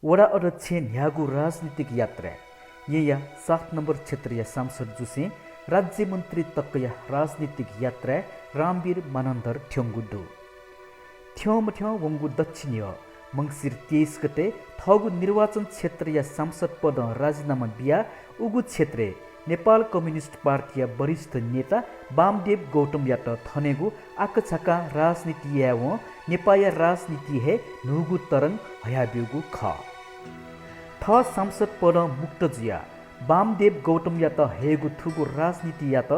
वडा अध्यक्ष न्यागु राजनीतिक यात्रा या 7 नंबर क्षेत्रीय सांसद जुसे राज्य मंत्री तक्कया राजनीतिक यात्रा रामवीर मानन्दर ठ्योङ्गुड्डु ठ्यौमठ्यौ वंगु दक्षिणीय मंसिर 23 गते थगु निर्वाचन क्षेत्रीय सांसद पद राजीनामा बिया उगु क्षेत्र नेपाल कम्युनिस्ट पार्टी वरिष्ठ नेता वामदेव गौतम यात थनेगु आकछाका राजनीति याव नेपाया राजनीति हे नुगु तरङ हयाबिगु ख थ सांसद पद मुक्त जिया वामदेव गौतम यात हेगु थुगु राजनीति यात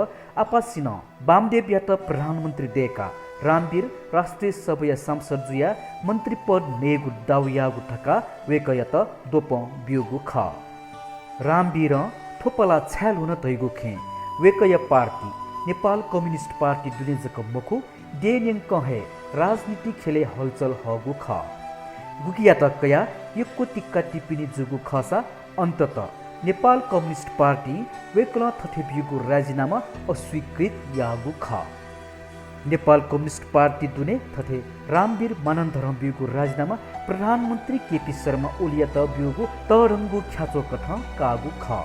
आपासिन वामदेव यात प्रधानमन्त्री देका रामवीर राष्ट्रिय सभा सांसद जुया मन्त्री पद नेगु दाउयागु ठका वेकयत दोप बियुगु ख रामवीर थोपला छ्याल हुन तैगु खे वेकय पार्टी नेपाल कम्युनिस्ट पार्टी दुनेजक मखु देन्यङ कहे राजनीति खेले हलचल हगु ख गुकिया तकया यक्को टिक्का टिप्पणी जुगु खसा अन्तत नेपाल कम्युनिस्ट पार्टी वेकल थथेबियुगु राजीनामा अस्वीकृत यागु ख नेपाल कम्युनिस्ट पार्टी दुने थथे रामवीर मानन्दर बियुगु राजीनामा प्रधानमन्त्री केपी शर्मा ओली त बियुगु तरंगु ख्याचो कथ कागु ख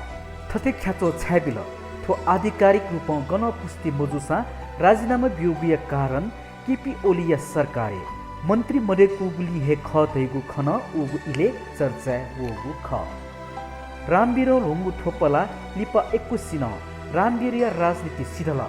थथे ख्याचो छ्याबिल थो आधिकारिक रूप गण पुस्ति मजुसा राजीनामा बियुगु कारण केपी ओली सरकारे मन्त्री मडे कुगुली हे ख तैगु खन उगु इले चर्चा वगु ख रामवीर लोंगु थोपला लिपा 21 रामवीर राजनीति सिधल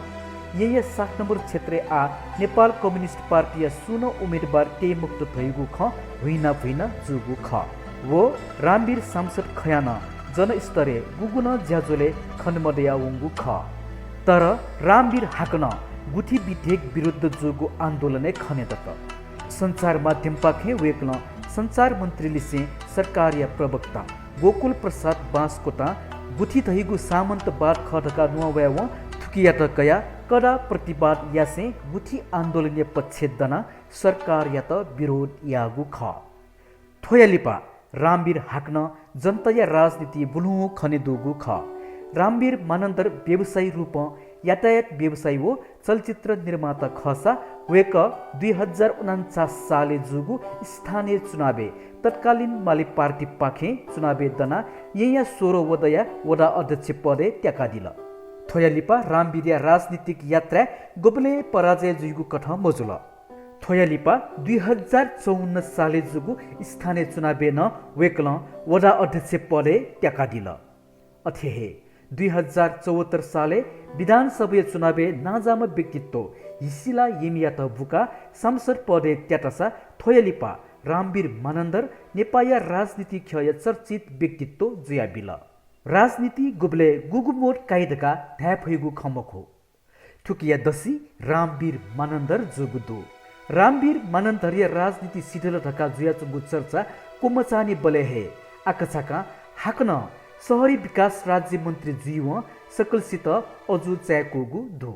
ये 7 नंबर क्षेत्र आ नेपाल कम्युनिस्ट पार्टी सुन उम्मेदवार ते मुक्त थैगु ख हुइना भुइना जुगु ख वो रामवीर सांसद खयान जनस्तरे गुगुन ज्याजोले खनमदया वंगु ख तर रामवीर हाकन गुठी विधेयक विरुद्ध जुगु आन्दोलने खनेदत संचार माध्यम पाखे वेकल संचार मन्त्रीले से सरकारीय प्रवक्ता गोकुल प्रसाद बाँसकोटा गुठी थैगु सामन्तवाद खडका नुवाव थुकिया तकया कडा प्रतिवाद यासे गुठी आन्दोलनीय पक्षेदना सरकार या त विरोध यागु ख थोयालिपा रामवीर हाक्न जनताया राजनीति बुलु खने दुगु ख रामवीर मानन्दर व्यवसायी रूप यातायात व्यवसायी वो चलचित्र निर्माता खसा वेक 2049 साले जुगु स्थानीय चुनावे तत्कालीन माली पार्टी पाखे चुनावे दना यहाँ 16 वदया वडा अध्यक्ष पदे त्याका दिल थोयालिपा रामवीर राजनीतिक यात्रा गोबले पराजय जुगु कठ मजुल थोयालिपा 2054 साले जुगु स्थानीय चुनावे न वेकल वडा अध्यक्ष पदे त्याका दिल अथेहे 2074 साले विधानसभा चुनावे नाजाम व्यक्तित्व हिसिला येमियात बुका सांसद पदे त्याटसा थोयालिपा रामवीर मानन्दर नेपाया राजनीति खय चर्चित व्यक्तित्व जुयाबिल राजनीति गुबले गुगुमोट कायदका ध्याफैगु खमखो थुकिया दसी रामवीर मानन्दर जुगुदु रामवीर मानन्दरिया राजनीति सिधल ढका जुयाचुगु चर्चा कुमचानी बले हे आकछाका हाकन शहरी विकास राज्य मन्त्री जीव सकलसित अजु च्याकोगु धु